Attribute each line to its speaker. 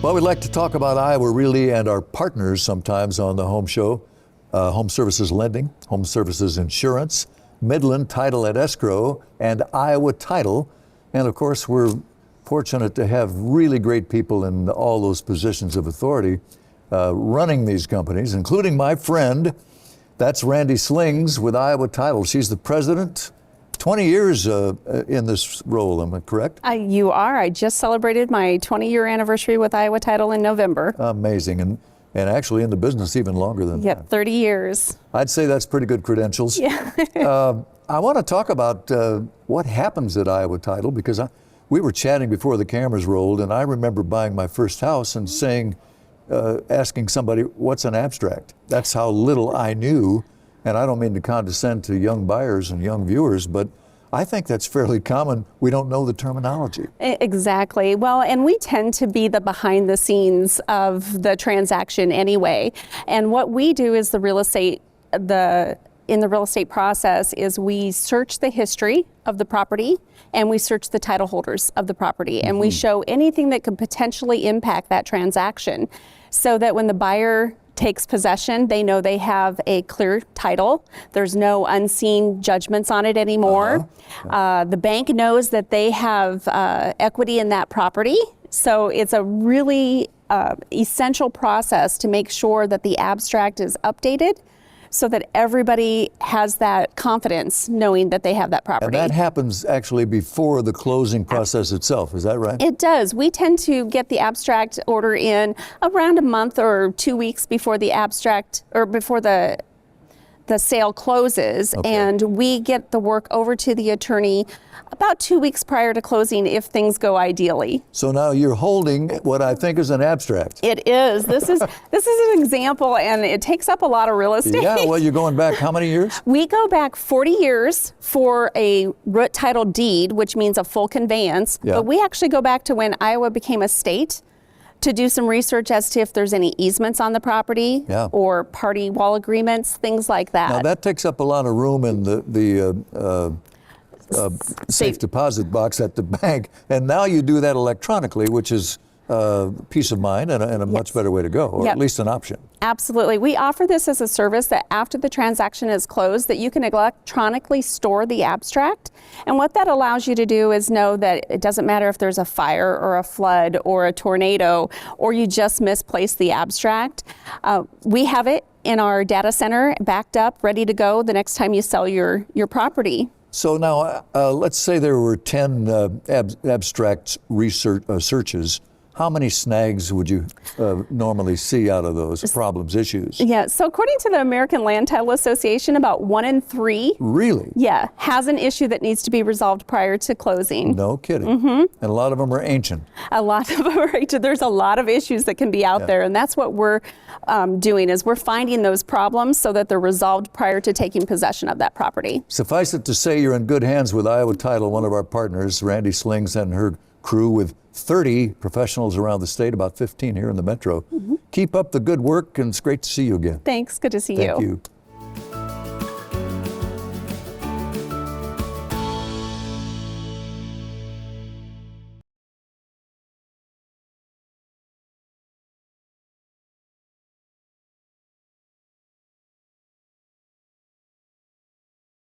Speaker 1: Well, we'd like to talk about Iowa Realty and our partners sometimes on the home show. Home Services Lending, Home Services Insurance, Midland Title and Escrow, and Iowa Title. And of course, we're fortunate to have really great people in all those positions of authority running these companies, including my friend, that's Randee Slings with Iowa Title. She's the president. 20 years in this role, am I correct?
Speaker 2: You are. I just celebrated my 20-year anniversary with Iowa Title in November.
Speaker 1: Amazing. And actually in the business even longer than that.
Speaker 2: 30 years.
Speaker 1: I'd say that's pretty good credentials.
Speaker 2: Yeah.
Speaker 1: I want to talk about what happens at Iowa Title, because we were chatting before the cameras rolled, and I remember buying my first house and saying, asking somebody, what's an abstract? That's how little I knew. And I don't mean to condescend to young buyers and young viewers, but I think that's fairly common. We don't know the terminology.
Speaker 2: Exactly. Well, and we tend to be the behind the scenes of the transaction anyway. And what we do is in the real estate process is we search the history of the property and we search the title holders of the property, and we show anything that could potentially impact that transaction, so that when the buyer takes possession, they know they have a clear title. There's no unseen judgments on it anymore. The bank knows that they have equity in that property. So it's a really essential process to make sure that the abstract is updated so that everybody has that confidence knowing that they have that property.
Speaker 1: And that happens actually before the closing process itself, is that right?
Speaker 2: It does. We tend to get the abstract order in around a month or 2 weeks before the abstract, or before the sale closes, and we get the work over to the attorney about 2 weeks prior to closing if things go ideally.
Speaker 1: So now you're holding what I think is an abstract.
Speaker 2: It is. This is an example, and it takes up a lot of real estate.
Speaker 1: Yeah, well, you're going back how many years?
Speaker 2: We go back 40 years for a root title deed, which means a full conveyance, but we actually go back to when Iowa became a state to do some research as to if there's any easements on the property or party wall agreements, things like that.
Speaker 1: Now that takes up a lot of room in the safe deposit box at the bank, and now you do that electronically, which is peace of mind and a much better way to go, or at least an option.
Speaker 2: Absolutely. We offer this as a service that after the transaction is closed, that you can electronically store the abstract. And what that allows you to do is know that it doesn't matter if there's a fire or a flood or a tornado, or you just misplaced the abstract. We have it in our data center backed up, ready to go the next time you sell your property.
Speaker 1: So now, let's say there were 10 abstract searches. How many snags would you normally see out of those problems, issues?
Speaker 2: Yeah, so according to the American Land Title Association, about 1 in 3
Speaker 1: really
Speaker 2: has an issue that needs to be resolved prior to closing.
Speaker 1: No kidding. And a lot of them are ancient.
Speaker 2: A lot of them are ancient. There's a lot of issues that can be out there, and that's what we're doing, is we're finding those problems so that they're resolved prior to taking possession of that property.
Speaker 1: Suffice it to say, you're in good hands with Iowa Title, one of our partners, Randee Slings and her crew, with 30 professionals around the state, about 15 here in the metro. Keep up the good work, and it's great to see you again.
Speaker 2: Thanks. Good to see you.
Speaker 1: Thank you.